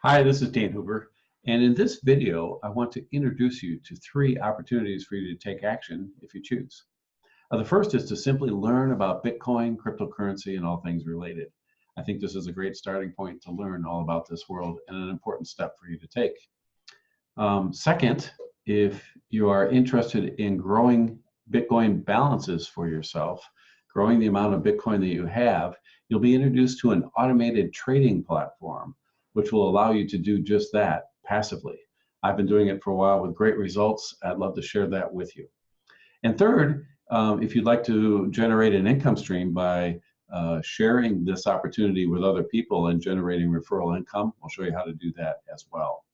Hi, this is Dan Huber, and in this video, I want to introduce you to three opportunities for you to take action if you choose. The first is to simply learn about Bitcoin, cryptocurrency, and all things related. I think this is a great starting point to learn all about this world and an important step for you to take. Second, if you are interested in growing Bitcoin balances for yourself, growing the amount of Bitcoin that you have, you'll be introduced to an automated trading platform, which will allow you to do just that passively. I've been doing it for a while with great results. I'd love to share that with you. And third, if you'd like to generate an income stream by sharing this opportunity with other people and generating referral income, I'll show you how to do that as well.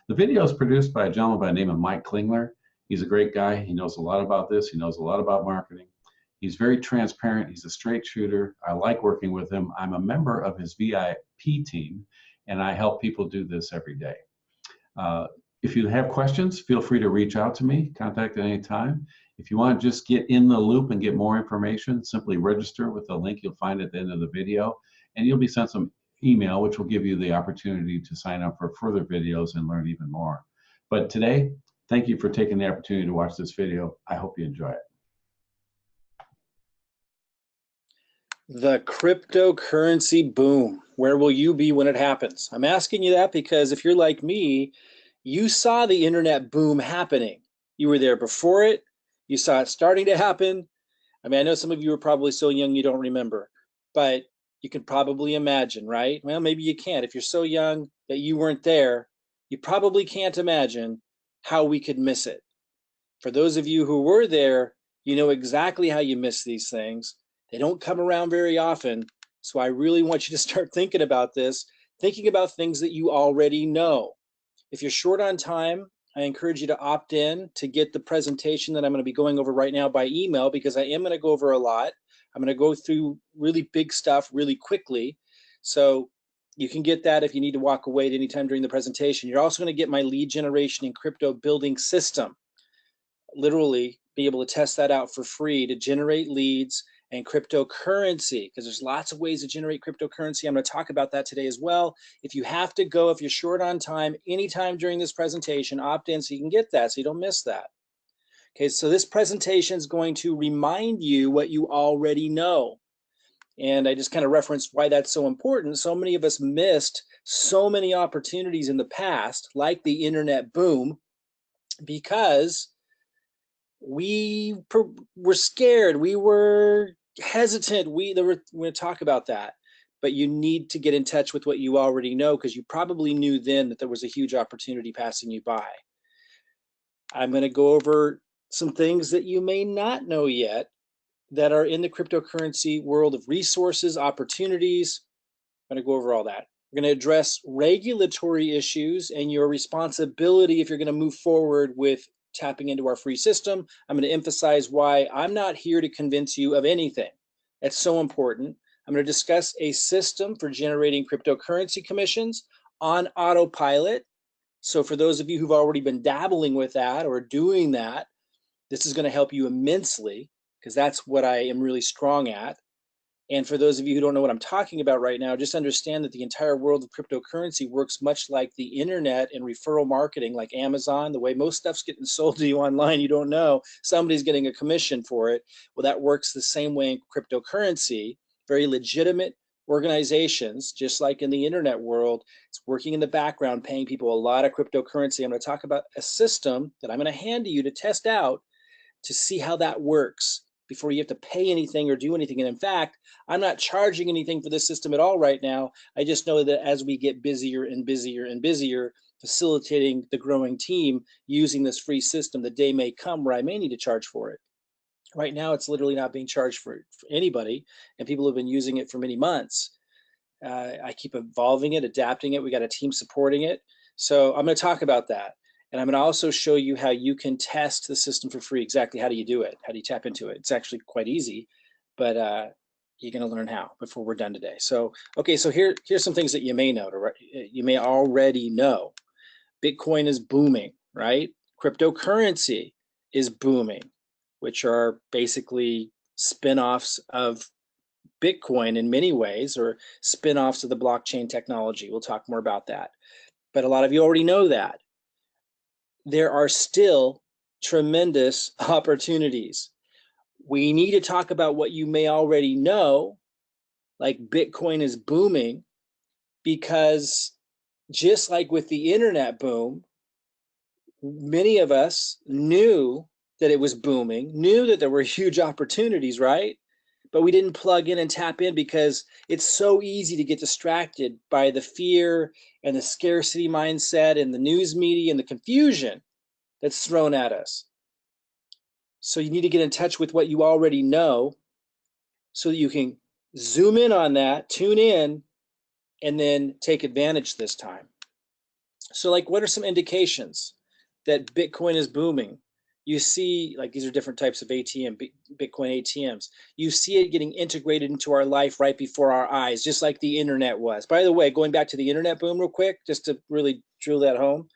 The video is produced by a gentleman by the name of Mike Klingler. He's a great guy. He knows a lot about this. He knows a lot about marketing. He's very transparent. He's a straight shooter. I like working with him. I'm a member of his VIP team, and I help people do this every day. If you have questions, feel free to reach out to me, contact at any time. If you want to just get in the loop and get more information, simply register with the link you'll find at the end of the video, and you'll be sent some email, which will give you the opportunity to sign up for further videos and learn even more. But today, thank you for taking the opportunity to watch this video. I hope you enjoy it. The cryptocurrency boom. Where will you be when it happens? I'm asking you that because if you're like me, you saw the internet boom happening. You were there before it. You saw it starting to happen. I mean, I know some of you are probably so young you don't remember, but you can probably imagine, right? Well, maybe you can't. If you're so young that you weren't there, you probably can't imagine how we could miss it. For those of you who were there, you know exactly how you miss these things. They don't come around very often. So I really want you to start thinking about this, thinking about things that you already know. If you're short on time, I encourage you to opt in to get the presentation that I'm going to be going over right now by email, because I am going to go over a lot. I'm going to go through really big stuff really quickly. So you can get that if you need to walk away at any time during the presentation. You're also going to get my lead generation and crypto building system. Literally be able to test that out for free to generate leads and cryptocurrency, because there's lots of ways to generate cryptocurrency. I'm going to talk about that today as well. If you have to go, if you're short on time, anytime during this presentation, opt in so you can get that, so you don't miss that. Okay, so this presentation is going to remind you what you already know. And I just kind of referenced why that's so important. So many of us missed so many opportunities in the past, like the internet boom, because we were scared, we were hesitant, we're going to talk about that. But you need to get in touch with what you already know, because you probably knew then that there was a huge opportunity passing you by. I'm going to go over some things that you may not know yet that are in the cryptocurrency world of resources, opportunities. I'm going to go over all that. We're going to address regulatory issues and your responsibility if you're going to move forward with tapping into our free system. I'm going to emphasize why I'm not here to convince you of anything. That's so important. I'm going to discuss a system for generating cryptocurrency commissions on autopilot. So for those of you who've already been dabbling with that or doing that, this is going to help you immensely, because that's what I am really strong at. And for those of you who don't know what I'm talking about right now, just understand that the entire world of cryptocurrency works much like the internet and referral marketing, like Amazon. The way most stuff's getting sold to you online, you don't know, somebody's getting a commission for it. Well, that works the same way in cryptocurrency. Very legitimate organizations, just like in the internet world, it's working in the background, paying people a lot of cryptocurrency. I'm going to talk about a system that I'm going to hand to you to test out to see how that works before you have to pay anything or do anything. And in fact, I'm not charging anything for this system at all right now. I just know that as we get busier and busier and busier facilitating the growing team using this free system, the day may come where I may need to charge for it. Right now, it's literally not being charged for anybody, and people have been using it for many months. I keep evolving it, adapting it. We got a team supporting it. So I'm going to talk about that. And I'm going to also show you how you can test the system for free. Exactly how do you do it? How do you tap into it? It's actually quite easy, but you're going to learn how before we're done today. So, okay, so here's some things that you may know. You may already know. Bitcoin is booming, right? Cryptocurrency is booming, which are basically spin-offs of Bitcoin in many ways, or spin-offs of the blockchain technology. We'll talk more about that. but a lot of you already know that. There are still tremendous opportunities. We need to talk about what you may already know, like Bitcoin is booming, because just like with the internet boom, many of us knew that it was booming, knew that there were huge opportunities, right? But we didn't plug in and tap in because it's so easy to get distracted by the fear and the scarcity mindset and the news media and the confusion that's thrown at us. So you need to get in touch with what you already know so that you can zoom in on that, tune in, and then take advantage this time. So, like, what are some indications that Bitcoin is booming? You see, like, these are different types of Bitcoin ATMs. You see it getting integrated into our life right before our eyes, just like the internet was. By the way, going back to the internet boom real quick, just to really drill that home,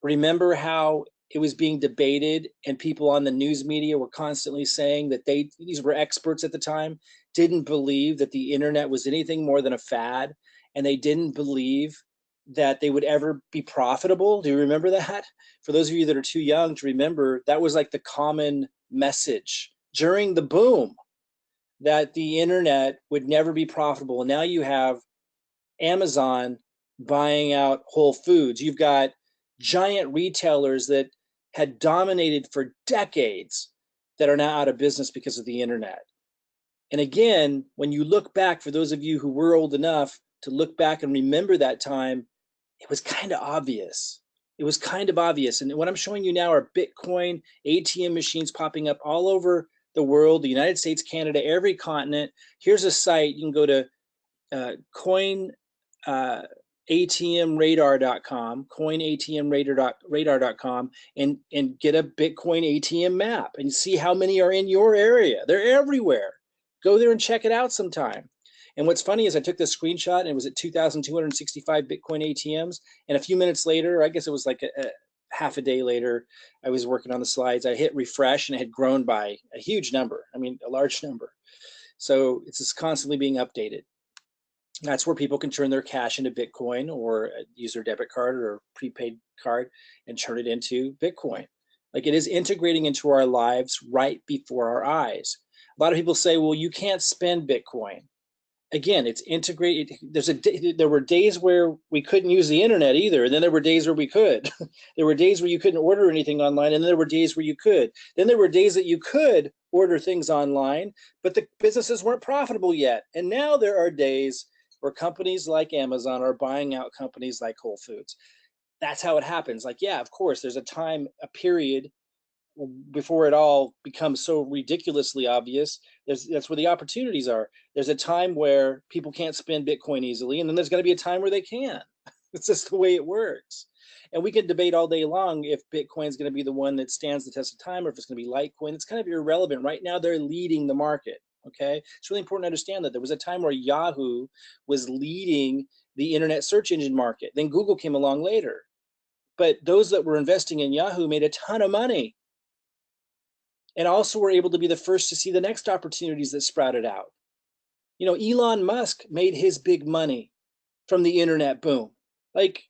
remember how it was being debated and people on the news media were constantly saying that these were experts at the time, didn't believe that the internet was anything more than a fad, and they didn't believe that they would ever be profitable. Do you remember that? For those of you that are too young to remember, that was like the common message during the boom, that the internet would never be profitable. And now you have Amazon buying out Whole Foods. You've got giant retailers that had dominated for decades that are now out of business because of the internet. And again, when you look back, for those of you who were old enough to look back and remember that time, it was kind of obvious. It was kind of obvious. And what I'm showing you now are Bitcoin ATM machines popping up all over the world, the United States, Canada, every continent. Here's a site. You can go to coin atmradar.com, coinatmradar.com, and get a Bitcoin ATM map and see how many are in your area. They're everywhere. Go there and check it out sometime. And what's funny is I took this screenshot and it was at 2,265 Bitcoin ATMs. And a few minutes later, I guess it was like a half a day later, I was working on the slides. I hit refresh and it had grown by a huge number. I mean, a large number. So it's just constantly being updated. That's where people can turn their cash into Bitcoin or use their debit card or prepaid card and turn it into Bitcoin. Like, it is integrating into our lives right before our eyes. A lot of people say, well, you can't spend Bitcoin. Again, it's integrated. There were days where we couldn't use the internet either, and then there were days where we could. There were days where you couldn't order anything online, and then there were days where you could. Then there were days that you could order things online, but the businesses weren't profitable yet. And now there are days where companies like Amazon are buying out companies like Whole Foods. That's how it happens. Like, yeah, of course, there's a period before it all becomes so ridiculously obvious. That's where the opportunities are. There's a time where people can't spend Bitcoin easily, and then there's going to be a time where they can. It's just the way it works. And we can debate all day long if Bitcoin is going to be the one that stands the test of time or if it's going to be Litecoin. It's kind of irrelevant. Right now, they're leading the market. Okay, it's really important to understand that there was a time where Yahoo was leading the internet search engine market. Then Google came along later. But those that were investing in Yahoo made a ton of money and also were able to be the first to see the next opportunities that sprouted out. You know, Elon Musk made his big money from the internet boom. Like,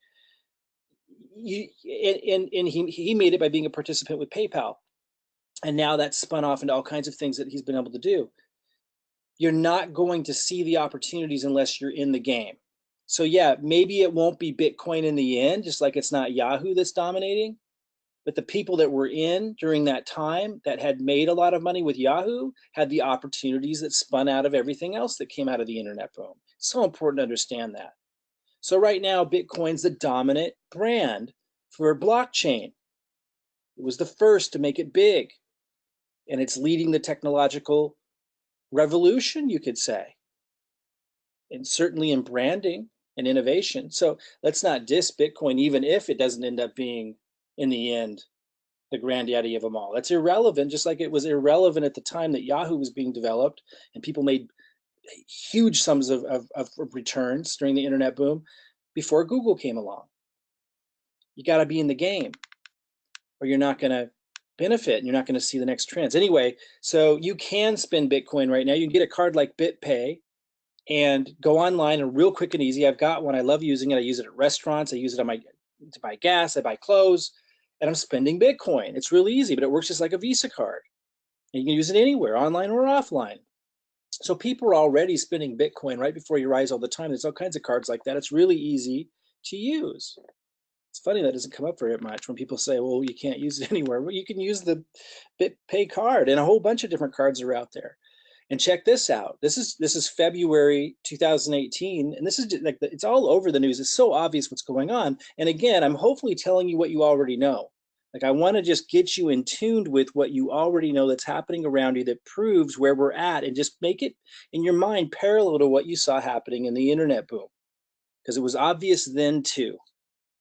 he made it by being a participant with PayPal. And now that's spun off into all kinds of things that he's been able to do. You're not going to see the opportunities unless you're in the game. So yeah, maybe it won't be Bitcoin in the end, just like it's not Yahoo that's dominating. But the people that were in during that time that had made a lot of money with Yahoo had the opportunities that spun out of everything else that came out of the internet boom. It's so important to understand that. So right now, Bitcoin's the dominant brand for blockchain. It was the first to make it big, and it's leading the technological revolution, you could say, and certainly in branding and innovation. So let's not diss Bitcoin, even if it doesn't end up being, in the end, the granddaddy of them all. That's irrelevant, just like it was irrelevant at the time that Yahoo was being developed and people made huge sums of returns during the internet boom before Google came along. You got to be in the game or you're not going to benefit and you're not going to see the next trends. Anyway, so you can spend Bitcoin right now. You can get a card like BitPay and go online and real quick and easy. I've got one. I love using it. I use it at restaurants. I use it on my to buy gas. I buy clothes, and I'm spending Bitcoin. It's really easy, but it works just like a Visa card. And you can use it anywhere, online or offline. So people are already spending Bitcoin right before your eyes all the time. There's all kinds of cards like that. It's really easy to use. It's funny that doesn't come up very much when people say, well, you can't use it anywhere. Well, you can use the BitPay card, and a whole bunch of different cards are out there. And check this out. This is February 2018, and this is like it's all over the news. It's so obvious what's going on. And again, I'm hopefully telling you what you already know. Like I want to just get you in tuned with what you already know that's happening around you that proves where we're at, and just make it in your mind parallel to what you saw happening in the internet boom, because it was obvious then too.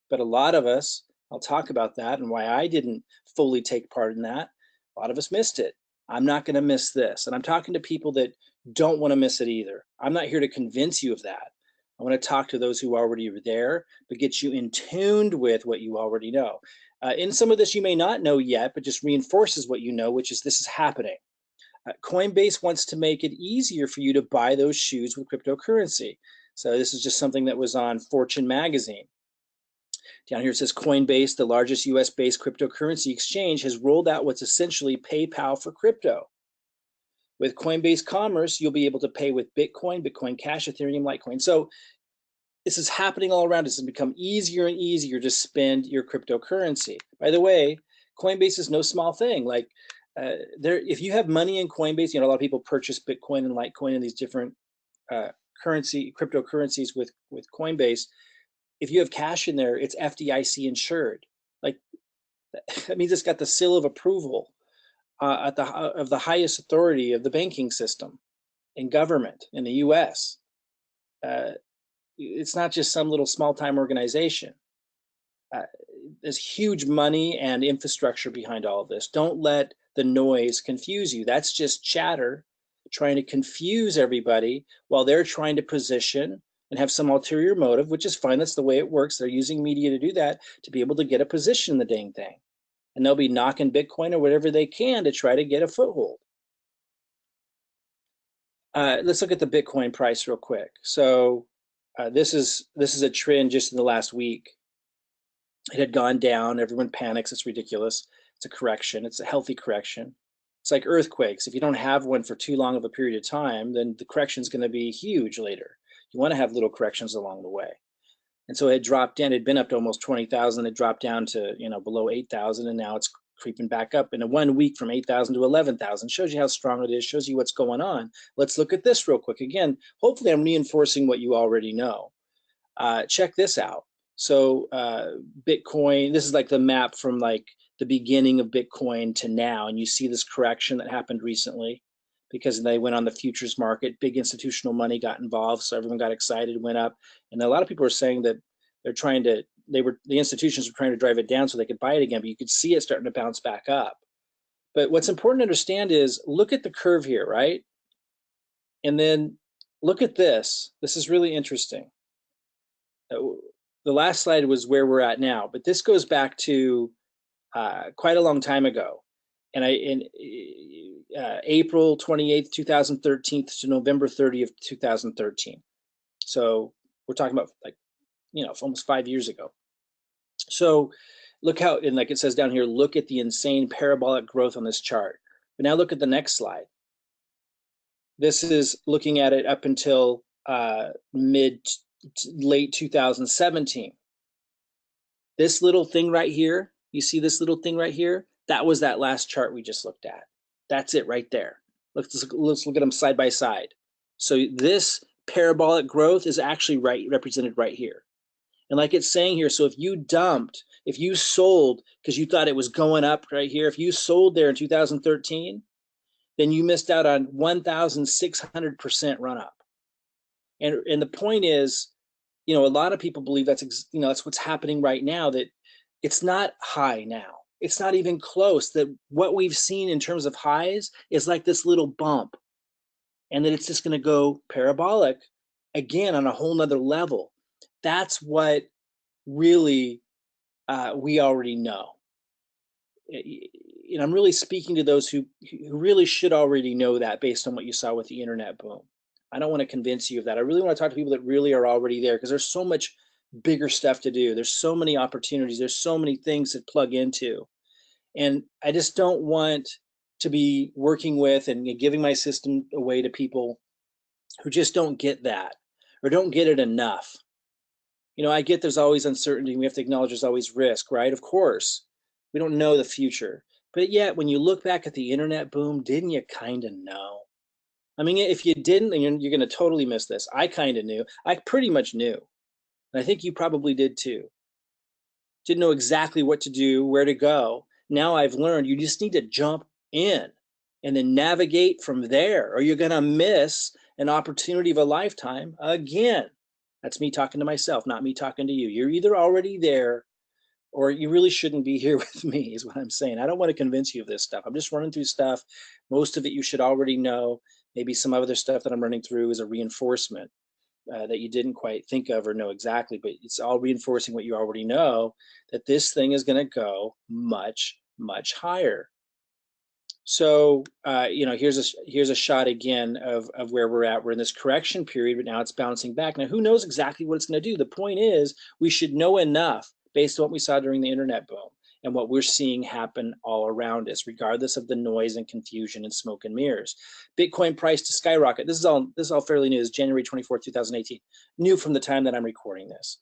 But a lot of us, I'll talk about that and why I didn't fully take part in that. A lot of us missed it. I'm not going to miss this. And I'm talking to people that don't want to miss it either. I'm not here to convince you of that. I want to talk to those who already are there, but get you in tuned with what you already know. In some of this you may not know yet, but just reinforces what you know, which is this is happening. Coinbase wants to make it easier for you to buy those shoes with cryptocurrency. So this is just something that was on Fortune magazine. Down here it says Coinbase, the largest US-based cryptocurrency exchange, has rolled out what's essentially PayPal for crypto. With Coinbase Commerce, you'll be able to pay with Bitcoin, Bitcoin Cash, Ethereum, Litecoin. So this is happening all around. It's become easier and easier to spend your cryptocurrency. By the way, Coinbase is no small thing. Like if you have money in Coinbase, a lot of people purchase Bitcoin and Litecoin and these different cryptocurrencies with Coinbase. If you have cash in there, it's FDIC insured. Like that means it's got the seal of approval of the highest authority of the banking system and government in the U.S. It's not just some little small-time organization. There's huge money and infrastructure behind all of this. Don't let the noise confuse you. That's just chatter trying to confuse everybody while they're trying to position and have some ulterior motive, which is fine. That's the way it works. They're using media to do that, to be able to get a position in the dang thing. And they'll be knocking Bitcoin or whatever they can to try to get a foothold. Let's look at the Bitcoin price real quick. So this is a trend just in the last week. It had gone down. Everyone panics. It's ridiculous. It's a correction. It's a healthy correction. It's like earthquakes. If you don't have one for too long of a period of time, then the correction is going to be huge later. You want to have little corrections along the way. And so it dropped down. It had been up to almost 20,000. It dropped down to below 8,000, and now it's creeping back up in a 1 week from 8,000 to 11,000. Shows you how strong it is. Shows you what's going on. Let's look at this real quick. Again, hopefully I'm reinforcing what you already know. Check this out. So Bitcoin. This is like the map from like the beginning of Bitcoin to now, and you see this correction that happened recently because they went on the futures market. Big institutional money got involved, so everyone got excited, went up, and a lot of people are saying that the institutions were trying to drive it down so they could buy it again, but you could see it starting to bounce back up. But what's important to understand is look at the curve here, right? And then look at this. This is really interesting. The last slide was where we're at now, but this goes back to quite a long time ago. And in April 28th, 2013 to November 30th, 2013. So we're talking about almost 5 years ago. So look how, and like it says down here, look at the insane parabolic growth on this chart. But now look at the next slide. This is looking at it up until late 2017. This little thing right here, you see this little thing right here? That was that last chart we just looked at. That's it right there. Let's look at them side by side. So this parabolic growth is actually represented right here. And like it's saying here, so if you sold because you thought it was going up right here, if you sold there in 2013, then you missed out on 1,600% run up. And the point is, a lot of people believe that's what's happening right now, that it's not high now. It's not even close. That what we've seen in terms of highs is like this little bump, and that it's just going to go parabolic again on a whole nother level. That's what really we already know. And I'm really speaking to those who really should already know that based on what you saw with the internet boom. I don't want to convince you of that. I really want to talk to people that really are already there, because there's so much bigger stuff to do. There's so many opportunities. There's so many things to plug into. And I just don't want to be working with and giving my system away to people who just don't get that or don't get it enough. I get there's always uncertainty. We have to acknowledge there's always risk, right? Of course, we don't know the future. But yet, when you look back at the internet boom, didn't you kind of know? I mean, if you didn't, then you're going to totally miss this. I kind of knew. I pretty much knew. And I think you probably did too. Didn't know exactly what to do, where to go. Now I've learned you just need to jump in and then navigate from there, or you're going to miss an opportunity of a lifetime again. That's me talking to myself, not me talking to you. You're either already there or you really shouldn't be here with me, is what I'm saying. I don't want to convince you of this stuff. I'm just running through stuff. Most of it you should already know. Maybe some other stuff that I'm running through is a reinforcement that you didn't quite think of or know exactly, but it's all reinforcing what you already know, that this thing is going to go much, much higher. So, here's a shot again of where we're at. We're in this correction period, but now it's bouncing back. Now, who knows exactly what it's going to do? The point is, we should know enough based on what we saw during the internet boom and what we're seeing happen all around us, regardless of the noise and confusion and smoke and mirrors. Bitcoin price to skyrocket. This is all fairly new. It's January 24th, 2018. New from the time that I'm recording this.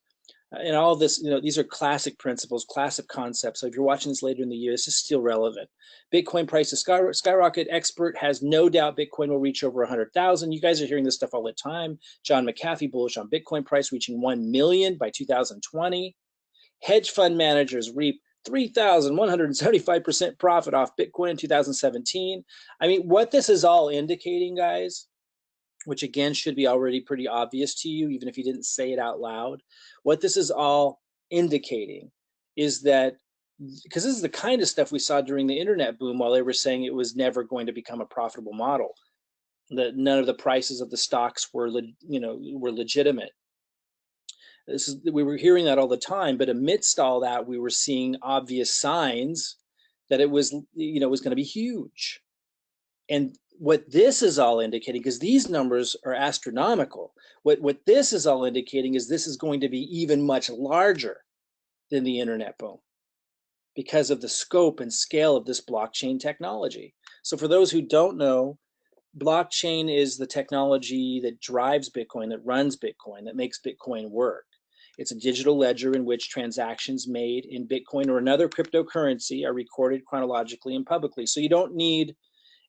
And all of this, these are classic principles, classic concepts. So if you're watching this later in the year, this is still relevant. Bitcoin price to skyrocket. Expert has no doubt Bitcoin will reach over 100,000. You guys are hearing this stuff all the time. John McAfee bullish on Bitcoin price reaching 1 million by 2020. Hedge fund managers reap 3,175% profit off Bitcoin in 2017. I mean, what this is all indicating, guys, which again should be already pretty obvious to you, even if you didn't say it out loud. What this is all indicating is that, because this is the kind of stuff we saw during the internet boom, while they were saying it was never going to become a profitable model, that none of the prices of the stocks were legitimate. We were hearing that all the time, but amidst all that, we were seeing obvious signs that it was was going to be huge. And what this is all indicating, because these numbers are astronomical, what this is all indicating is this is going to be even much larger than the internet boom because of the scope and scale of this blockchain technology. So for those who don't know, blockchain is the technology that drives Bitcoin, that runs Bitcoin, that makes Bitcoin work. It's a digital ledger in which transactions made in Bitcoin or another cryptocurrency are recorded chronologically and publicly. So you don't need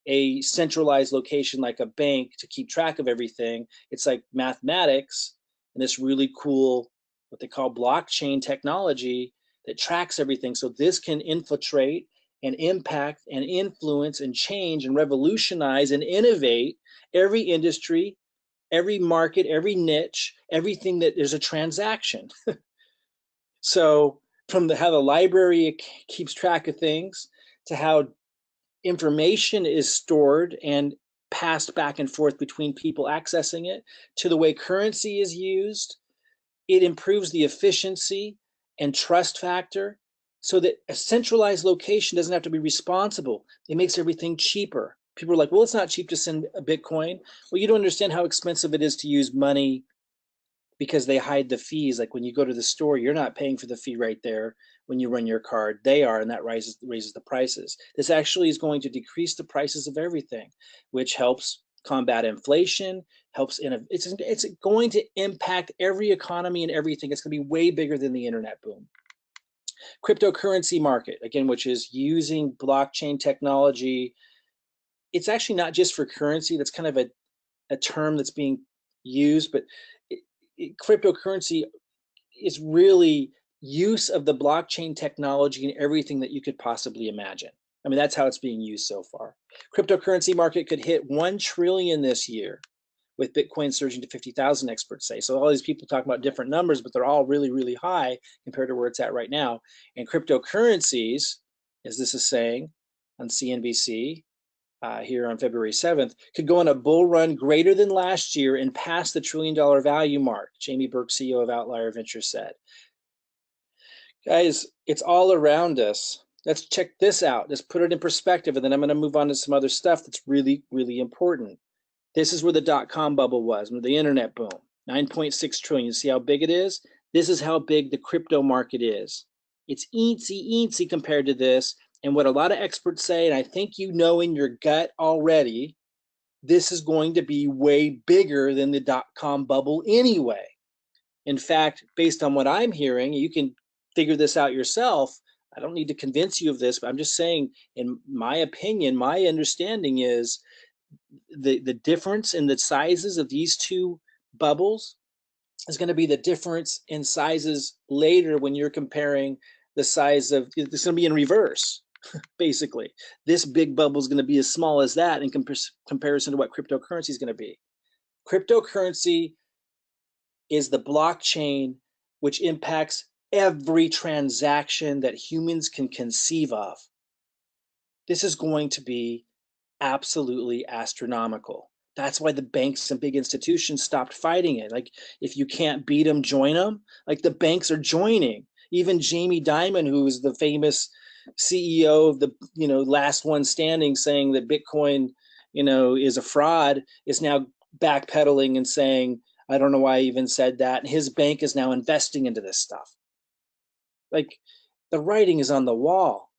a centralized location like a bank to keep track of everything. It's like mathematics and this really cool, what they call blockchain technology that tracks everything. So this can infiltrate and impact and influence and change and revolutionize and innovate every industry, every market, every niche, everything that there's a transaction. So from how the library keeps track of things to how information is stored and passed back and forth between people accessing it, to the way currency is used, it improves the efficiency and trust factor so that a centralized location doesn't have to be responsible. It makes everything cheaper. People are like, well, it's not cheap to send a Bitcoin. Well, you don't understand how expensive it is to use money because they hide the fees. Like when you go to the store, you're not paying for the fee right there. When you run your card, they are, and that raises the prices. This actually is going to decrease the prices of everything, which helps combat inflation, it's going to impact every economy and everything. It's going to be way bigger than the internet boom. Cryptocurrency market, again, which is using blockchain technology. It's actually not just for currency. That's kind of a term that's being used, but cryptocurrency is really use of the blockchain technology and everything that you could possibly imagine. I mean, that's how it's being used so far. Cryptocurrency market could hit 1 trillion this year, with Bitcoin surging to 50,000, experts say. So all these people talk about different numbers, but they're all really, really high compared to where it's at right now. And cryptocurrencies, as this is saying on CNBC here on February 7th, could go on a bull run greater than last year and pass the $1 trillion value mark, Jamie Burke, CEO of Outlier Ventures, said. Guys, it's all around us. Let's check this out. Let's put it in perspective, and then I'm going to move on to some other stuff that's really, really important. This is where the dot-com bubble was, the internet boom, 9.6 trillion. You see how big it is? This is how big the crypto market is. It's eensy compared to this. And what a lot of experts say, and I think you know in your gut already, this is going to be way bigger than the dot-com bubble anyway. In fact, based on what I'm hearing, you can figure this out yourself. I don't need to convince you of this, but I'm just saying, in my opinion, my understanding is the difference in the sizes of these two bubbles is going to be the difference in sizes later when you're comparing the size of, it's going to be in reverse, basically. This big bubble is going to be as small as that in comparison to what cryptocurrency is going to be. Cryptocurrency is the blockchain which impacts every transaction that humans can conceive of. This is going to be absolutely astronomical. That's why the banks and big institutions stopped fighting it. Like, if you can't beat them, join them. Like, the banks are joining. Even Jamie Dimon, who is the famous CEO of the last one standing, saying that Bitcoin is a fraud, is now backpedaling and saying, I don't know why I even said that. And his bank is now investing into this stuff. Like, the writing is on the wall.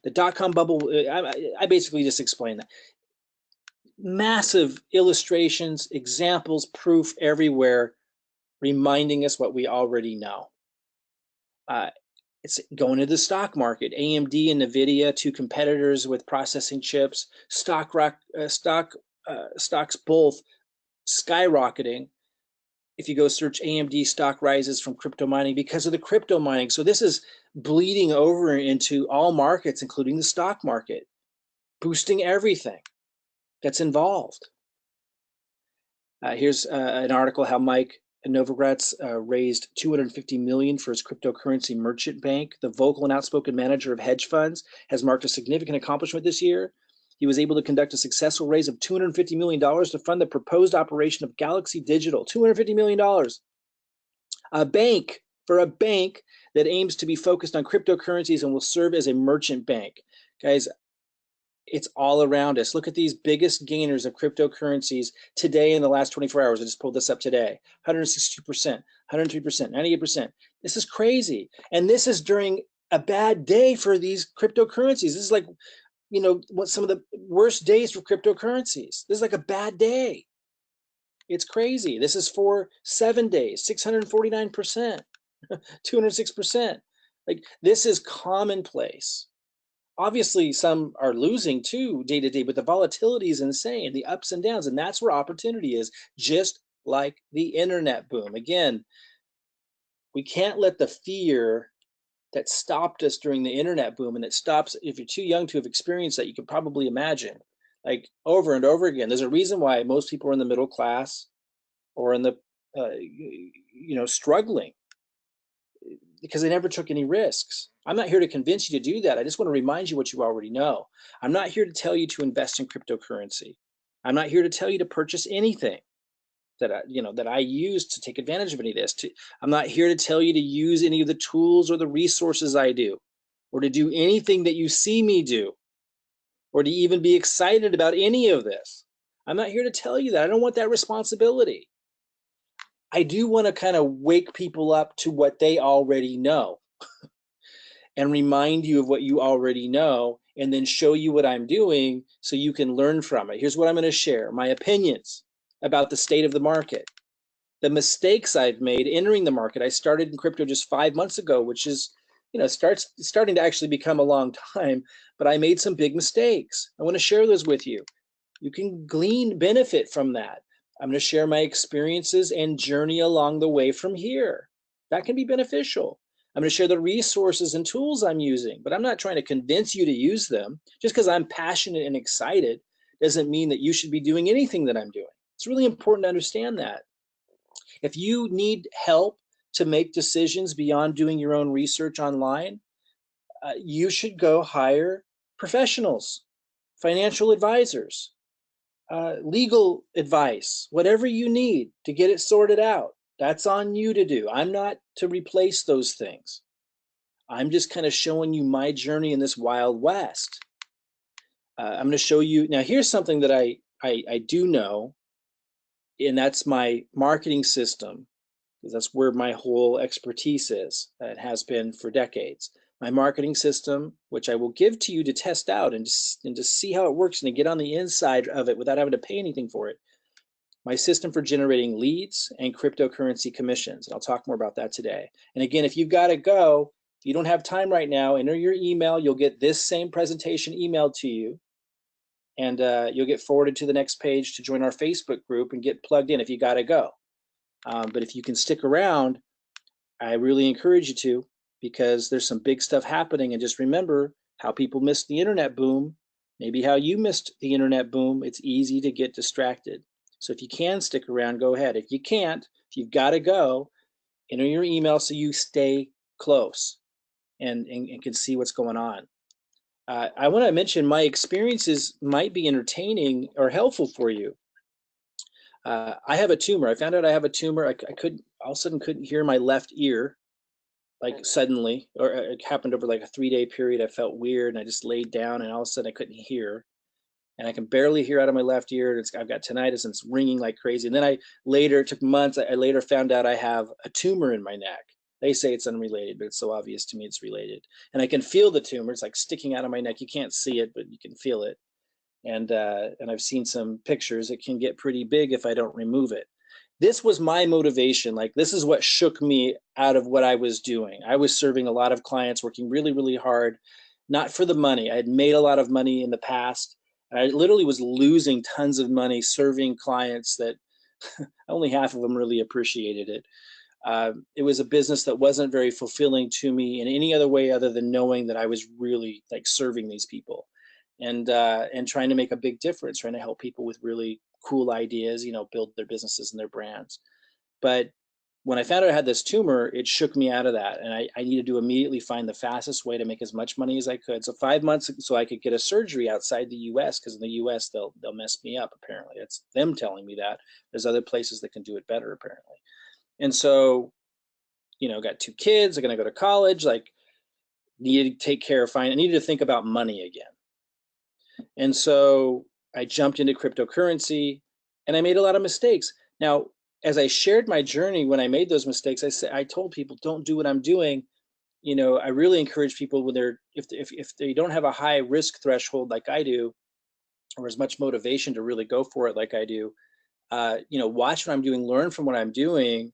The dot-com bubble, I basically just explained that. Massive illustrations, examples, proof everywhere, reminding us what we already know. It's going to the stock market. AMD and NVIDIA, two competitors with processing chips, stocks both skyrocketing. If you go search AMD stock rises from crypto mining because of the crypto mining. So this is bleeding over into all markets, including the stock market, boosting everything that's involved. Here's an article how Mike Novogratz raised $250 million for his cryptocurrency merchant bank. The vocal and outspoken manager of hedge funds has marked a significant accomplishment this year. He was able to conduct a successful raise of $250 million to fund the proposed operation of Galaxy Digital. $250 million. A bank that aims to be focused on cryptocurrencies and will serve as a merchant bank. Guys, it's all around us. Look at these biggest gainers of cryptocurrencies today in the last 24 hours. I just pulled this up today. 162%, 103%, 98%. This is crazy. And this is during a bad day for these cryptocurrencies. This is like, what some of the worst days for cryptocurrencies. This is like a bad day. It's crazy. This is for 7 days, 649%, 206%. Like, this is commonplace. Obviously, some are losing too day to day, but the volatility is insane, the ups and downs, and that's where opportunity is, just like the internet boom. Again, we can't let the fear that stopped us during the internet boom, and it stops, if you're too young to have experienced that, you can probably imagine, like, over and over again. There's a reason why most people are in the middle class or in the, struggling, because they never took any risks. I'm not here to convince you to do that. I just want to remind you what you already know. I'm not here to tell you to invest in cryptocurrency. I'm not here to tell you to purchase anything that I use to take advantage of any of this. I'm not here to tell you to use any of the tools or the resources I do, or to do anything that you see me do, or to even be excited about any of this. I'm not here to tell you that. I don't want that responsibility. I do want to kind of wake people up to what they already know and remind you of what you already know, and then show you what I'm doing so you can learn from it. Here's what I'm going to share: my opinions about the state of the market, the mistakes I've made entering the market. I started in crypto just 5 months ago, which is, starting to actually become a long time, but I made some big mistakes. I want to share those with you. You can glean benefit from that. I'm going to share my experiences and journey along the way from here. That can be beneficial. I'm going to share the resources and tools I'm using, but I'm not trying to convince you to use them. Just because I'm passionate and excited doesn't mean that you should be doing anything that I'm doing. It's really important to understand that. If you need help to make decisions beyond doing your own research online, you should go hire professionals, financial advisors, legal advice, whatever you need to get it sorted out. That's on you to do. I'm not to replace those things. I'm just kind of showing you my journey in this Wild West. I'm going to show you now. Here's something that I do know and that's my marketing system, because that's where my whole expertise is. It has been for decades. My marketing system, which I will give to you to test out and to see how it works and to get on the inside of it without having to pay anything for it. My system for generating leads and cryptocurrency commissions. And I'll talk more about that today. And again, if you've got to go, if you don't have time right now, enter your email. You'll get this same presentation emailed to you, and you'll get forwarded to the next page to join our Facebook group and get plugged in if you got to go. But if you can stick around, I really encourage you to, because there's some big stuff happening. And just remember how people missed the internet boom, maybe how you missed the internet boom. It's easy to get distracted. So if you can stick around, go ahead. If you can't, if you've got to go, enter your email so you stay close and can see what's going on. I want to mention my experiences might be entertaining or helpful for you. I have a tumor. I found out I have a tumor. I couldn't, all of a sudden couldn't hear my left ear, like suddenly, or it happened over like a 3-day period. I felt weird and I just laid down and all of a sudden I couldn't hear. And I can barely hear out of my left ear. I've got tinnitus and it's ringing like crazy. And then it took months, I later found out I have a tumor in my neck. They say it's unrelated, but it's so obvious to me it's related. And I can feel the tumor. It's like sticking out of my neck. You can't see it, but you can feel it. And I've seen some pictures. It can get pretty big if I don't remove it. This was my motivation. Like, this is what shook me out of what I was doing. I was serving a lot of clients, working really, really hard, not for the money. I had made a lot of money in the past. I literally was losing tons of money serving clients that only half of them really appreciated it. It was a business that wasn't very fulfilling to me in any other way other than knowing that I was really like serving these people and trying to make a big difference, trying to help people with really cool ideas, build their businesses and their brands. But when I found out I had this tumor, it shook me out of that. And I needed to immediately find the fastest way to make as much money as I could. So 5 months so I could get a surgery outside the US, because in the US they'll mess me up, apparently. It's them telling me that. There's other places that can do it better, apparently. And so, got 2 kids, I'm gonna go to college, like needed to take care of I needed to think about money again. And so I jumped into cryptocurrency and I made a lot of mistakes. Now, as I shared my journey when I made those mistakes, I told people, don't do what I'm doing. I really encourage people when if they don't have a high risk threshold like I do, or as much motivation to really go for it like I do, watch what I'm doing, learn from what I'm doing.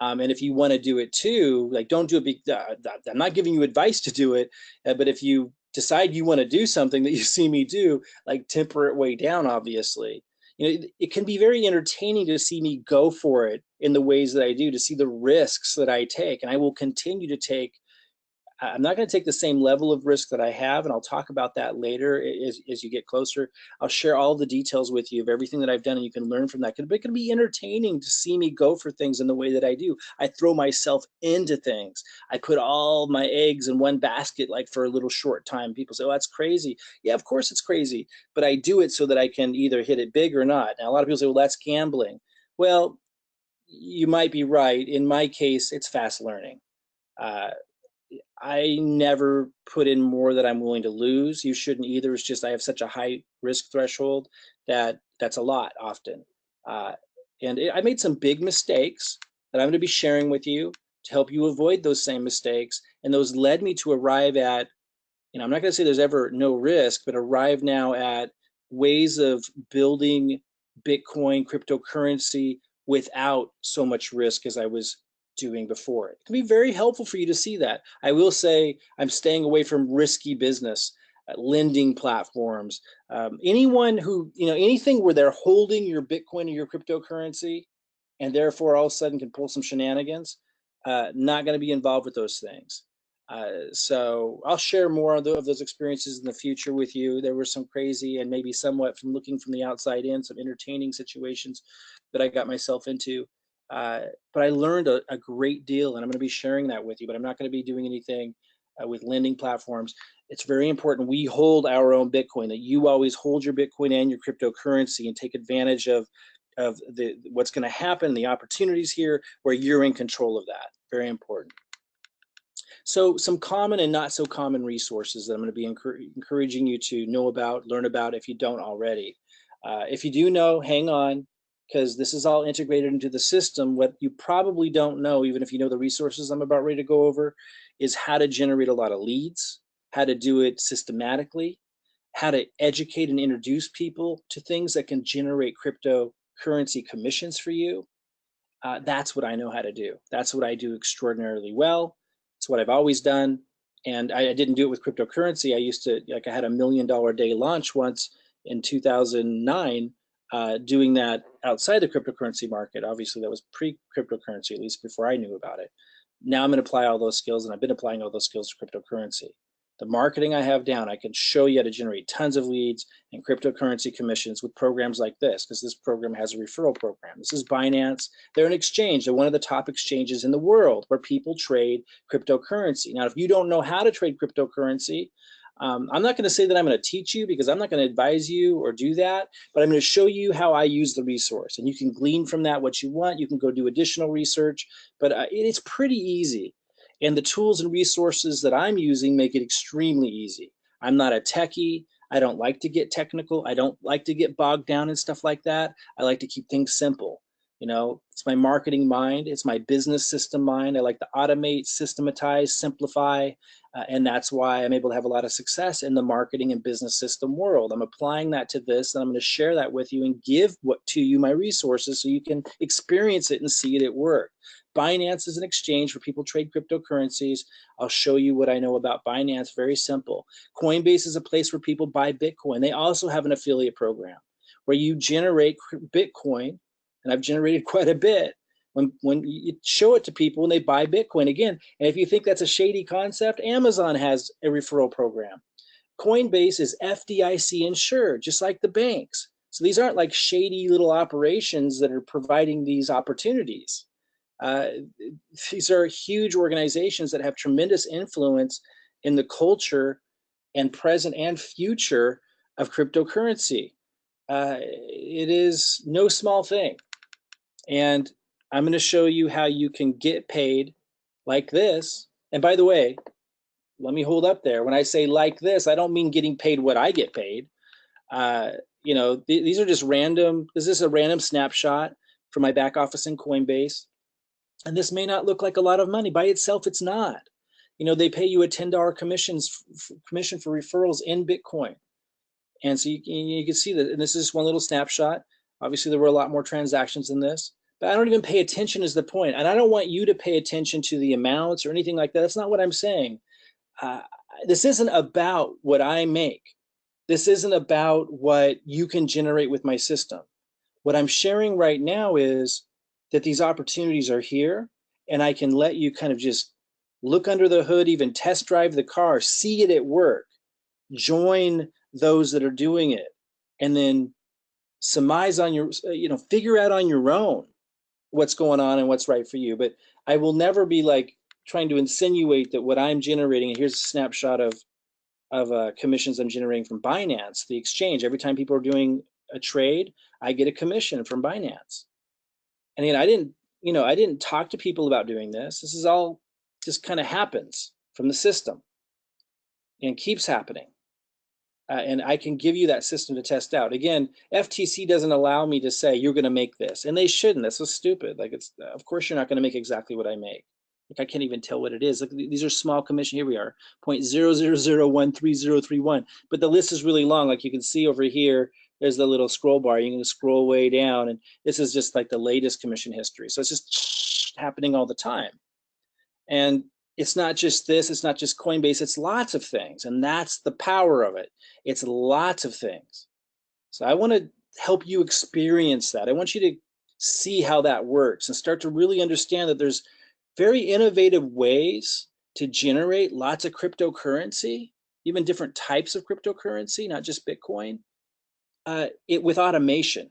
And if you want to do it too, like, don't do it. I'm not giving you advice to do it, but if you decide you want to do something that you see me do, like, temper it way down, obviously. It can be very entertaining to see me go for it in the ways that I do, to see the risks that I take. And I will continue to take. I'm not going to take the same level of risk that I have, and I'll talk about that later as you get closer. I'll share all the details with you of everything that I've done, and you can learn from that. But it can be entertaining to see me go for things in the way that I do. I throw myself into things. I put all my eggs in one basket, like, for a little short time. People say, "Oh, that's crazy." Yeah, of course it's crazy, but I do it so that I can either hit it big or not. Now, a lot of people say, "Well, that's gambling." Well, you might be right. In my case, it's fast learning. Uh, I never put in more that I'm willing to lose. You shouldn't either. It's just I have such a high risk threshold that that's a lot often. Uh, I made some big mistakes that I'm going to be sharing with you to help you avoid those same mistakes. And those led me to arrive at, I'm not going to say there's ever no risk, but arrive now at ways of building Bitcoin cryptocurrency without so much risk as I was doing before. It can be very helpful for you to see that. I will say I'm staying away from risky business, lending platforms, anyone who, anything where they're holding your Bitcoin or your cryptocurrency and therefore all of a sudden can pull some shenanigans. Not going to be involved with those things. So I'll share more of those experiences in the future with you. There were some crazy and maybe somewhat, from looking from the outside in, some entertaining situations that I got myself into. But I learned a great deal, and I'm going to be sharing that with you, but I'm not going to be doing anything with lending platforms. It's very important we hold our own Bitcoin, that you always hold your Bitcoin and your cryptocurrency and take advantage of what's going to happen, the opportunities here, where you're in control of that. Very important. So some common and not so common resources that I'm going to be encouraging you to know about, learn about if you don't already. If you do know, hang on, because this is all integrated into the system. What you probably don't know, even if you know the resources I'm about ready to go over, is how to generate a lot of leads, how to do it systematically, how to educate and introduce people to things that can generate cryptocurrency commissions for you. That's what I know how to do. That's what I do extraordinarily well. It's what I've always done. And I didn't do it with cryptocurrency. I used to, like, I had $1 million day launch once in 2009, doing that outside the cryptocurrency market. Obviously, that was pre cryptocurrency, at least before I knew about it. Now I'm going to apply all those skills, and I've been applying all those skills to cryptocurrency. The marketing I have down, I can show you how to generate tons of leads and cryptocurrency commissions with programs like this, because this program has a referral program. This is Binance. They're an exchange. They're one of the top exchanges in the world where people trade cryptocurrency. Now, if you don't know how to trade cryptocurrency, I'm not going to say that I'm going to teach you, because I'm not going to advise you or do that, but I'm going to show you how I use the resource, and you can glean from that what you want. You can go do additional research, but it's pretty easy. And the tools and resources that I'm using make it extremely easy. I'm not a techie. I don't like to get technical. I don't like to get bogged down in stuff like that. I like to keep things simple. You know, it's my marketing mind. It's my business system mind. I like to automate, systematize, simplify. And that's why I'm able to have a lot of success in the marketing and business system world. I'm applying that to this, and I'm going to share that with you and give to you my resources so you can experience it and see it at work. Binance is an exchange where people trade cryptocurrencies. I'll show you what I know about Binance. Very simple. Coinbase is a place where people buy Bitcoin. They also have an affiliate program where you generate Bitcoin, and I've generated quite a bit when you show it to people when they buy Bitcoin. Again, and if you think that's a shady concept, Amazon has a referral program. Coinbase is FDIC insured, just like the banks. So these aren't like shady little operations that are providing these opportunities. These are huge organizations that have tremendous influence in the culture and present and future of cryptocurrency. It is no small thing. And I'm going to show you how you can get paid like this. And by the way, let me hold up there. When I say like this, I don't mean getting paid what I get paid. You know, these are just random. This is a random snapshot from my back office in Coinbase. And this may not look like a lot of money. By itself, it's not. You know, they pay you a $10 commission for referrals in Bitcoin. And so you can see that, and this is one little snapshot. Obviously, there were a lot more transactions than this, but I don't even pay attention is the point. And I don't want you to pay attention to the amounts or anything like that. That's not what I'm saying. This isn't about what I make. This isn't about what you can generate with my system. What I'm sharing right now is that these opportunities are here, and I can let you kind of just look under the hood, even test drive the car, see it at work, join those that are doing it, and then surmise on your, figure out on your own what's going on and what's right for you. But I will never be like trying to insinuate that what I'm generating, and here's a snapshot of commissions I'm generating from Binance, the exchange. Every time people are doing a trade, I get a commission from Binance. And again, I didn't talk to people about doing this. This is all just kind of happens from the system and keeps happening. And I can give you that system to test out. Again, FTC doesn't allow me to say you're going to make this, and they shouldn't. That's so stupid. Like, it's, of course you're not going to make exactly what I make. Like, I can't even tell what it is. Look, these are small commission. Here we are, 0.00013031. But the list is really long. Like you can see over here, there's the little scroll bar. You can scroll way down, and this is just like the latest commission history. So it's just happening all the time. And it's not just this, it's not just Coinbase, it's lots of things. And that's the power of it. It's lots of things. So I want to help you experience that. I want you to see how that works and start to really understand that there's very innovative ways to generate lots of cryptocurrency, even different types of cryptocurrency, not just Bitcoin, with automation.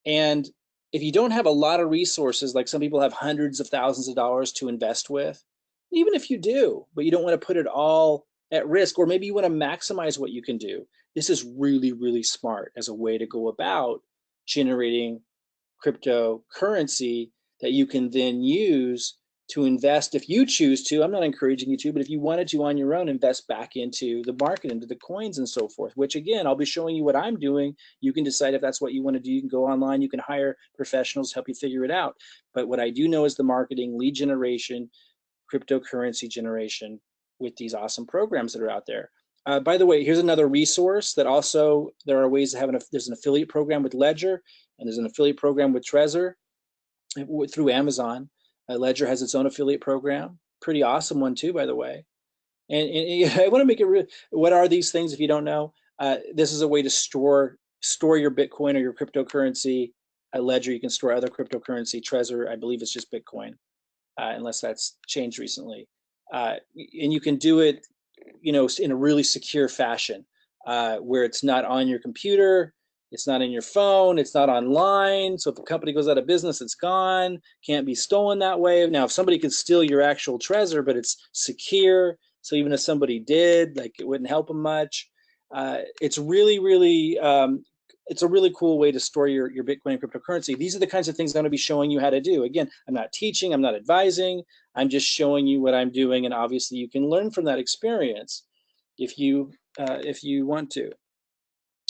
And if you don't have a lot of resources, like some people have hundreds of thousands of dollars to invest with, even if you do, but you don't want to put it all at risk, or maybe you want to maximize what you can do, this is really, really smart as a way to go about generating cryptocurrency that you can then use to invest if you choose to. I'm not encouraging you to, but if you wanted to on your own, invest back into the market, into the coins and so forth, which again, I'll be showing you what I'm doing. You can decide if that's what you want to do. You can go online, you can hire professionals to help you figure it out. But what I do know is the marketing, lead generation, cryptocurrency generation with these awesome programs that are out there. By the way, here's another resource that also there are ways to have there's an affiliate program with Ledger, and there's an affiliate program with Trezor through Amazon. Ledger has its own affiliate program, pretty awesome one too, by the way. And I want to make it real. What are these things if you don't know? This is a way to store your Bitcoin or your cryptocurrency. At Ledger, you can store other cryptocurrency. Trezor, I believe it's just Bitcoin, unless that's changed recently. And you can do it, in a really secure fashion, where it's not on your computer, it's not in your phone, it's not online. So if a company goes out of business, it's gone, can't be stolen that way. Now, if somebody could steal your actual Trezor, but it's secure, so even if somebody did, like, it wouldn't help them much. It's really, really, it's a really cool way to store your Bitcoin and cryptocurrency. These are the kinds of things I'm going to be showing you how to do. Again, I'm not teaching, I'm not advising, I'm just showing you what I'm doing, and obviously you can learn from that experience if you want to.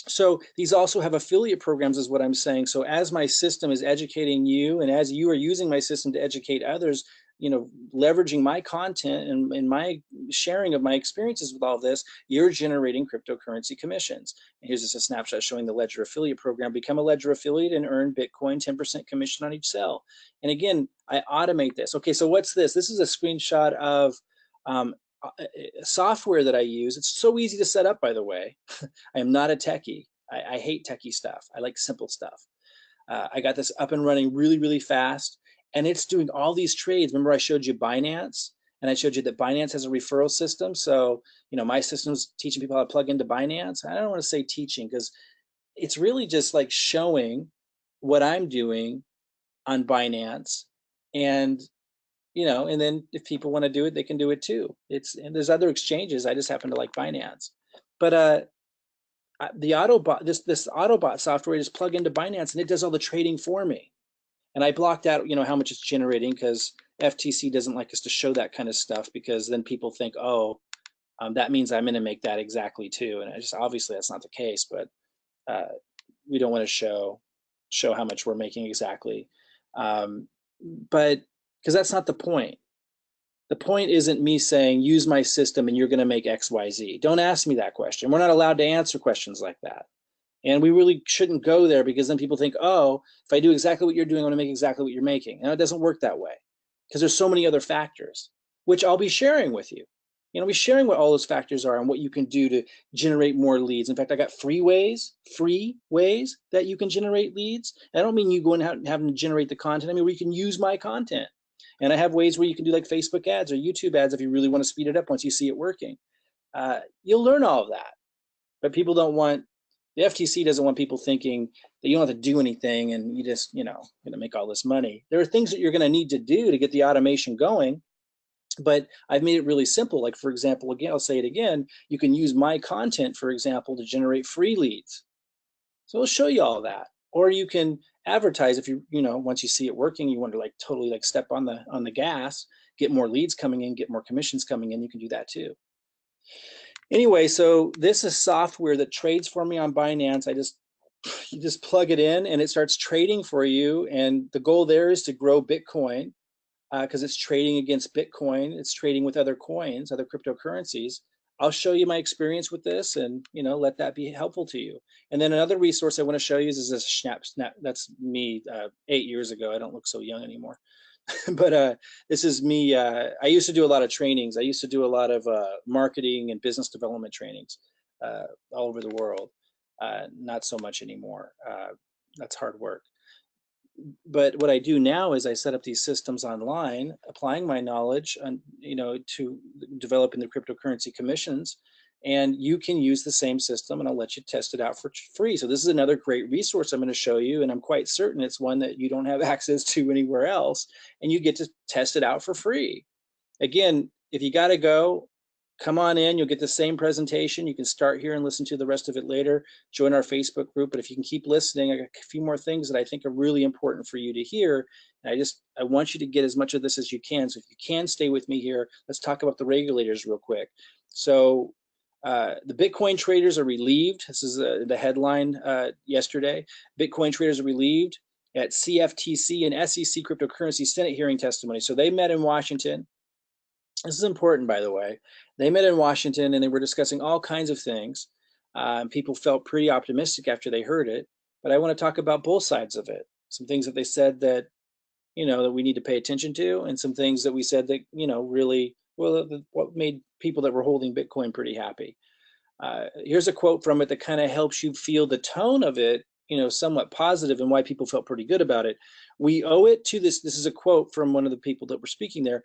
So these also have affiliate programs, is what I'm saying. So as my system is educating you, and as you are using my system to educate others, leveraging my content and my sharing of my experiences with all this, you're generating cryptocurrency commissions. And here's just a snapshot showing the Ledger affiliate program. Become a Ledger affiliate and earn Bitcoin 10% commission on each sale. And again, I automate this. Okay, so what's this? This is a screenshot of software that I use. It's so easy to set up, by the way. I am not a techie. I hate techie stuff. I like simple stuff. I got this up and running really, really fast, and it's doing all these trades. Remember I showed you Binance, and I showed you that Binance has a referral system. So, my system's teaching people how to plug into Binance. I don't want to say teaching, because it's really just like showing what I'm doing on Binance, and and then if people want to do it, they can do it too. And there's other exchanges. I just happen to like Binance. But the Autobot, this Autobot software, just plug into Binance and it does all the trading for me. And I blocked out, how much it's generating, because FTC doesn't like us to show that kind of stuff, because then people think, oh, that means I'm going to make that exactly too. And obviously that's not the case, but we don't want to show how much we're making exactly. But because that's not the point. The point isn't me saying, use my system and you're going to make X, Y, Z. Don't ask me that question. We're not allowed to answer questions like that. And we really shouldn't go there, because then people think, oh, if I do exactly what you're doing, I'm going to make exactly what you're making. And it doesn't work that way, because there's so many other factors, which I'll be sharing with you. I'll be sharing what all those factors are and what you can do to generate more leads. In fact, I got free ways that you can generate leads. And I don't mean you going out and having to generate the content. I mean, where you can use my content. And I have ways where you can do like Facebook ads or YouTube ads if you really want to speed it up once you see it working. You'll learn all of that. But people don't want, the FTC doesn't want people thinking that you don't have to do anything and you just, going to make all this money. There are things that you're going to need to do to get the automation going. But I've made it really simple. Like, for example, again, I'll say it again, you can use my content, for example, to generate free leads. So I'll show you all that. Or you can advertise if once you see it working, you want to like totally like step on the gas, get more leads coming in, get more commissions coming in, you can do that too. Anyway, so this is software that trades for me on Binance. You just plug it in and it starts trading for you. And the goal there is to grow Bitcoin, because it's trading against Bitcoin. It's trading with other coins, other cryptocurrencies. I'll show you my experience with this, and let that be helpful to you. And then another resource I want to show you is this snap. That's me 8 years ago. I don't look so young anymore. But this is me. I used to do a lot of trainings. I used to do a lot of marketing and business development trainings all over the world. Not so much anymore. That's hard work. But what I do now is I set up these systems online, applying my knowledge on, to developing the cryptocurrency commissions, and you can use the same system, and I'll let you test it out for free. So this is another great resource I'm going to show you, and I'm quite certain it's one that you don't have access to anywhere else, and you get to test it out for free. Again, if you got to go, come on in. You'll get the same presentation. You can start here and listen to the rest of it later. Join our Facebook group. But if you can keep listening, I got a few more things that I think are really important for you to hear. And I want you to get as much of this as you can. So if you can stay with me here, let's talk about the regulators real quick. So the Bitcoin traders are relieved. This is the headline yesterday. Bitcoin traders are relieved at CFTC and SEC cryptocurrency Senate hearing testimony. So they met in Washington. This is important, by the way. They met in Washington and they were discussing all kinds of things. People felt pretty optimistic after they heard it. But I want to talk about both sides of it. Some things that they said that, that we need to pay attention to, and some things that we said that, really, well, what made people that were holding Bitcoin pretty happy. Here's a quote from it that kind of helps you feel the tone of it, somewhat positive, and why people felt pretty good about it. We owe it to this. This is a quote from one of the people that were speaking there.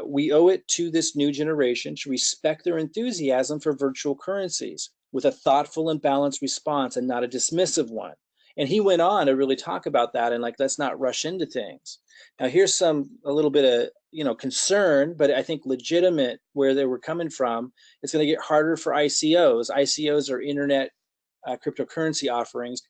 We owe it to this new generation to respect their enthusiasm for virtual currencies with a thoughtful and balanced response and not a dismissive one. And he went on to really talk about that and let's not rush into things. Now, here's a little bit of, concern, but I think legitimate where they were coming from. It's going to get harder for ICOs. ICOs are internet cryptocurrency offerings,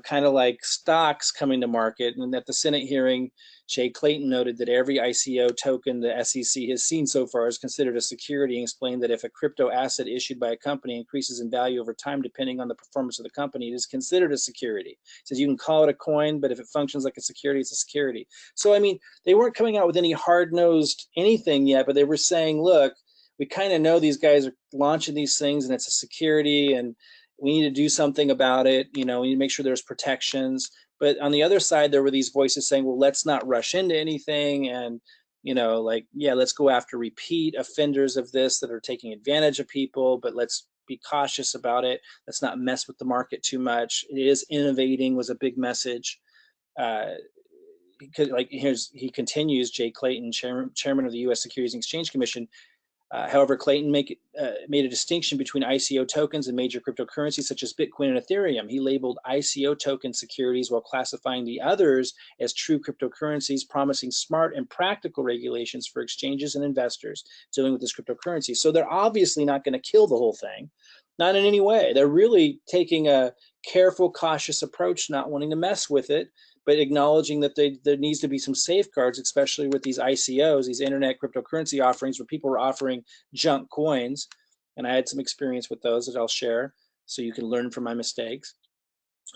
kind of like stocks coming to market. And at the Senate hearing, Jay Clayton noted that every ICO token the SEC has seen so far is considered a security, and explained that if a crypto asset issued by a company increases in value over time, depending on the performance of the company, it is considered a security. He says you can call it a coin, but if it functions like a security, it's a security. So, I mean, they weren't coming out with any hard-nosed anything yet, but they were saying, look, we kind of know these guys are launching these things and it's a security, and we need to do something about it. We need to make sure there's protections. But on the other side, there were these voices saying, well, let's not rush into anything. And, let's go after repeat offenders of this that are taking advantage of people, but let's be cautious about it. Let's not mess with the market too much. It is innovating was a big message. He continues, Jay Clayton, chairman of the U.S. Securities and Exchange Commission. However, Clayton made a distinction between ICO tokens and major cryptocurrencies such as Bitcoin and Ethereum. He labeled ICO token securities while classifying the others as true cryptocurrencies, promising smart and practical regulations for exchanges and investors dealing with this cryptocurrency. So they're obviously not going to kill the whole thing, not in any way. They're really taking a careful, cautious approach, not wanting to mess with it, but acknowledging that there needs to be some safeguards, especially with these ICOs, these internet cryptocurrency offerings where people were offering junk coins. And I had some experience with those that I'll share so you can learn from my mistakes.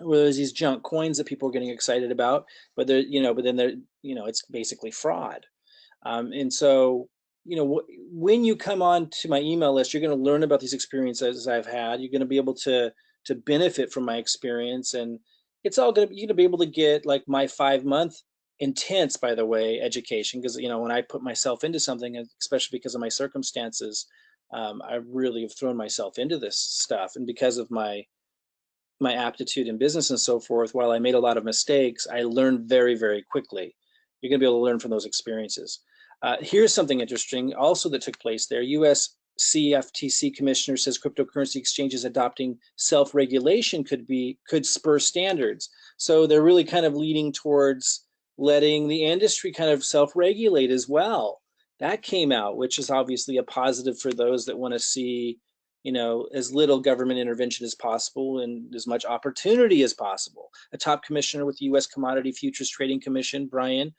Where there's these junk coins that people are getting excited about, but then it's basically fraud. And so, when you come on to my email list, you're going to learn about these experiences I've had. You're going to be able to benefit from my experience, and you're going to be able to get like my 5-month intense, by the way, education. Because, when I put myself into something, especially because of my circumstances, I really have thrown myself into this stuff. And because of my aptitude in business and so forth, while I made a lot of mistakes, I learned very, very quickly. You're going to be able to learn from those experiences. Here's something interesting also that took place there. U.S. CFTC commissioner says cryptocurrency exchanges adopting self-regulation could spur standards. So they're really kind of leading towards letting the industry kind of self-regulate as well. That came out, which is obviously a positive for those that want to see, as little government intervention as possible and as much opportunity as possible. A top commissioner with the U.S. Commodity Futures Trading Commission, Brian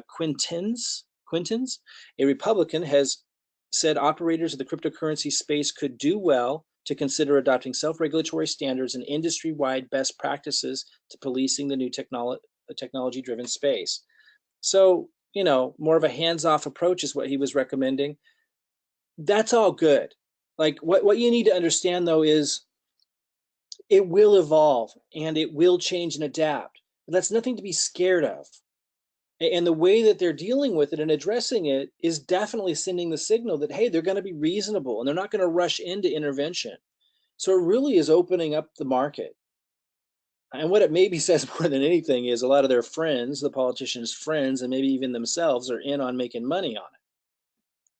Quintins, a Republican, has said operators of the cryptocurrency space could do well to consider adopting self-regulatory standards and industry-wide best practices to policing the new technology-driven space. So, more of a hands-off approach is what he was recommending. That's all good. Like what you need to understand, though, is it will evolve and it will change and adapt. But that's nothing to be scared of. And the way that they're dealing with it and addressing it is definitely sending the signal that, hey, they're going to be reasonable and they're not going to rush into intervention. So it really is opening up the market. And what it maybe says more than anything is a lot of their friends, the politicians' friends, and maybe even themselves are in on making money on it,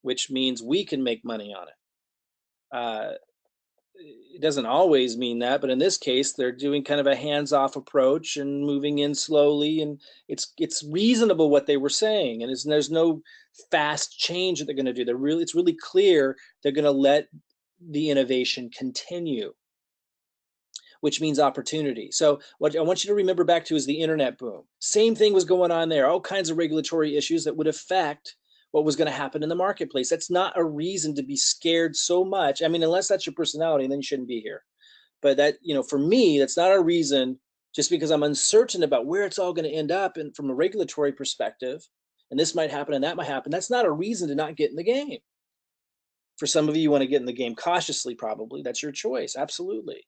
which means we can make money on it. it doesn't always mean that, but in this case, they're doing kind of a hands-off approach and moving in slowly, and it's reasonable what they were saying, and there's no fast change that they're going to do. It's really clear they're going to let the innovation continue, which means opportunity. So what I want you to remember back to is the internet boom. Same thing was going on there, all kinds of regulatory issues that would affect what was going to happen in the marketplace. That's not a reason to be scared so much. I mean, unless that's your personality, then you shouldn't be here. But that, for me, that's not a reason, just because I'm uncertain about where it's all going to end up and from a regulatory perspective, and this might happen and that might happen. That's not a reason to not get in the game. For some of you, you want to get in the game cautiously, probably. That's your choice. Absolutely.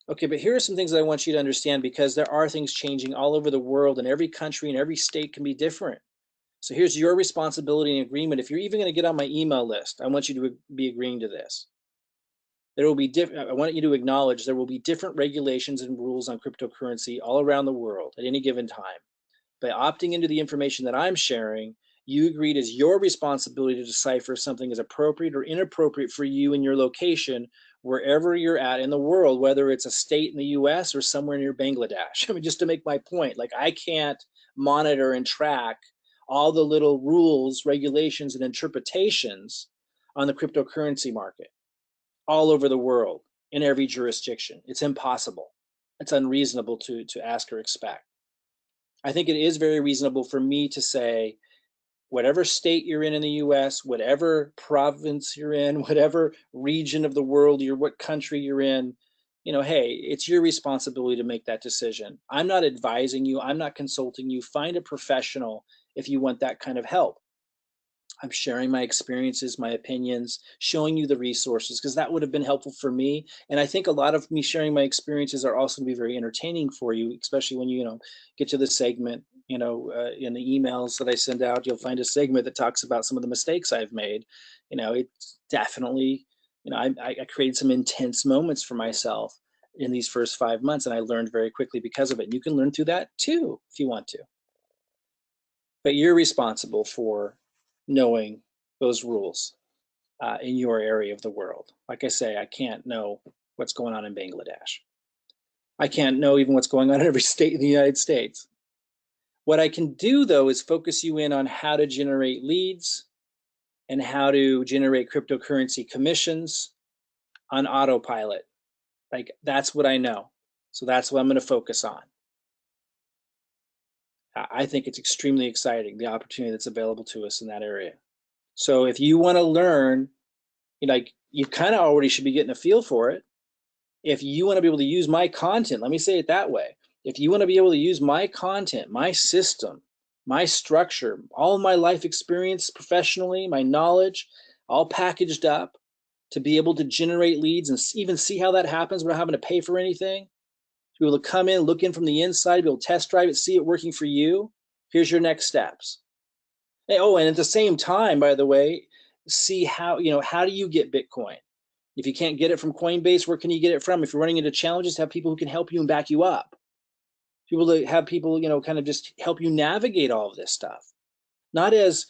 Okay, but here are some things that I want you to understand, because there are things changing all over the world, and every country and every state can be different. So here's your responsibility and agreement. If you're even going to get on my email list, I want you to be agreeing to this. There will be I want you to acknowledge there will be different regulations and rules on cryptocurrency all around the world at any given time. By opting into the information that I'm sharing, you agreed as your responsibility to decipher if something is appropriate or inappropriate for you in your location, wherever you're at in the world, whether it's a state in the US or somewhere near Bangladesh. I mean, just to make my point, like, I can't monitor and track all the little rules, regulations, and interpretations on the cryptocurrency market all over the world in every jurisdiction. It's impossible. It's unreasonable to ask or expect. I think it is very reasonable for me to say, whatever state you're in the US, whatever province you're in, whatever region of the world what country you're in, hey, it's your responsibility to make that decision. I'm not advising you. I'm not consulting you. Find a professional if you want that kind of help. I'm sharing my experiences, my opinions, showing you the resources, because that would have been helpful for me. And I think a lot of me sharing my experiences are also going to be very entertaining for you, especially when you get to the segment. In the emails that I send out, you'll find a segment that talks about some of the mistakes I've made. It's definitely, I created some intense moments for myself in these first 5 months, and I learned very quickly because of it. And you can learn through that too, if you want to. But you're responsible for knowing those rules in your area of the world. Like I say, I can't know what's going on in Bangladesh. I can't know even what's going on in every state in the United States. What I can do, though, is focus you in on how to generate leads and how to generate cryptocurrency commissions on autopilot. Like, that's what I know. So that's what I'm going to focus on. I think it's extremely exciting, the opportunity that's available to us in that area. So if you want to learn, you kind of already should be getting a feel for it. If you want to be able to use my content, let me say it that way. If you want to be able to use my content, my system, my structure, all of my life experience professionally, my knowledge, all packaged up to be able to generate leads and even see how that happens without having to pay for anything, to be able to come in, look in from the inside, be able to test drive it, see it working for you, here's your next steps. Oh, and at the same time, by the way, see how do you get Bitcoin? If you can't get it from Coinbase, where can you get it from? If you're running into challenges, have people who can help you and back you up. Have people, kind of just help you navigate all of this stuff. Not as,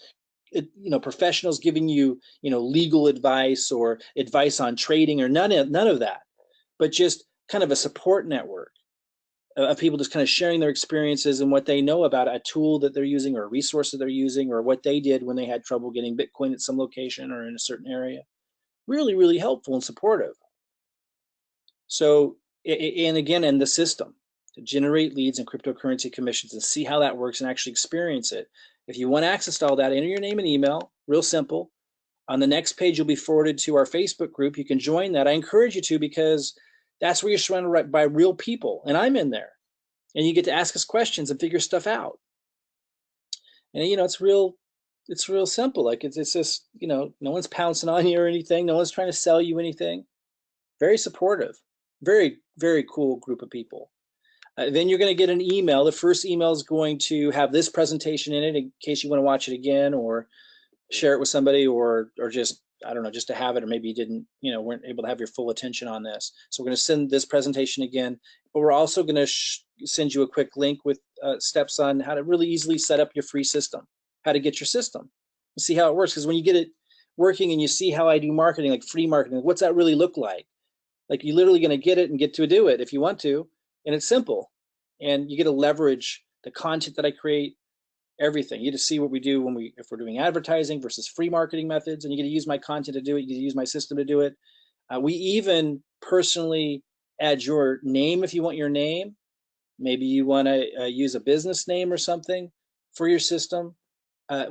professionals giving you, legal advice or advice on trading or none of that, but just kind of a support network of people just kind of sharing their experiences and what they know about a tool that they're using or a resource that they're using or what they did when they had trouble getting Bitcoin at some location or in a certain area. Really, really helpful and supportive. So, and again, in the system to generate leads and cryptocurrency commissions and see how that works and actually experience it. If you want access to all that, enter your name and email, real simple. On the next page, you'll be forwarded to our Facebook group. You can join that. I encourage you to, because that's where you're surrounded by real people, and I'm in there. And you get to ask us questions and figure stuff out. And it's real simple. Like it's just, no one's pouncing on you or anything. No one's trying to sell you anything. Very supportive. Very, very cool group of people. Then you're going to get an email. The first email is going to have this presentation in it in case you want to watch it again or share it with somebody or just, I don't know, just to have it, or maybe you didn't, weren't able to have your full attention on this. So we're going to send this presentation again, but we're also going to send you a quick link with steps on how to really easily set up your free system, how to get your system and see how it works. Because when you get it, working and you see how I do marketing, like free marketing, what's that really look like? Like you're literally going to get it and get to do it if you want to, and it's simple. And you get to leverage the content that I create, everything. You get to see what we do when if we're doing advertising versus free marketing methods, and you get to use my content to do it. You get to use my system to do it. We even personally add your name if you want your name. Maybe you want to use a business name or something for your system.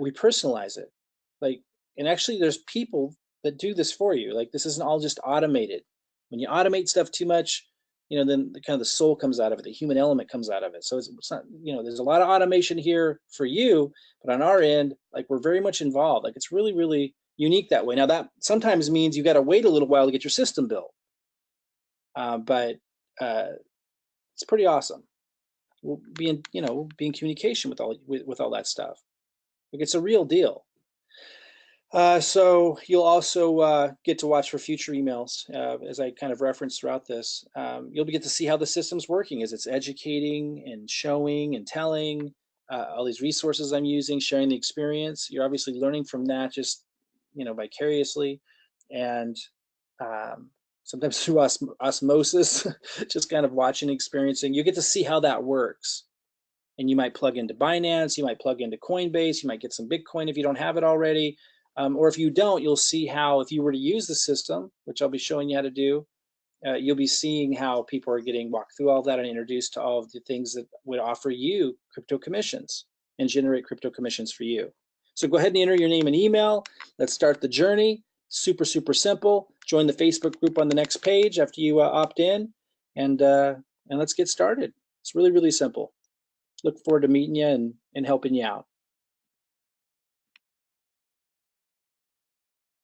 We personalize it. Like, and actually there's people that do this for you. Like, this isn't all just automated. When you automate stuff too much, then kind of the soul comes out of it, the human element comes out of it. So it's not, there's a lot of automation here for you, but on our end, like, we're very much involved. Like, it's really, really unique that way. Now, that sometimes means you got to wait a little while to get your system built, but it's pretty awesome. We'll be in communication with all that stuff. Like, it's a real deal. So you'll also get to watch for future emails, as I kind of referenced throughout this. You'll get to see how the system's working as it's educating and showing and telling all these resources I'm using, sharing the experience. You're obviously learning from that just, vicariously, and sometimes through osmosis, just kind of watching, experiencing. You get to see how that works. And you might plug into Binance, you might plug into Coinbase, you might get some Bitcoin if you don't have it already. Or if you don't, you'll see how, if you were to use the system, which I'll be showing you how to do, you'll be seeing how people are getting walked through all that and introduced to all of the things that would offer you crypto commissions and generate crypto commissions for you. So go ahead and enter your name and email. Let's start the journey. Super, super simple. Join the Facebook group on the next page after you opt in, and let's get started. It's really, really simple. Look forward to meeting you and helping you out.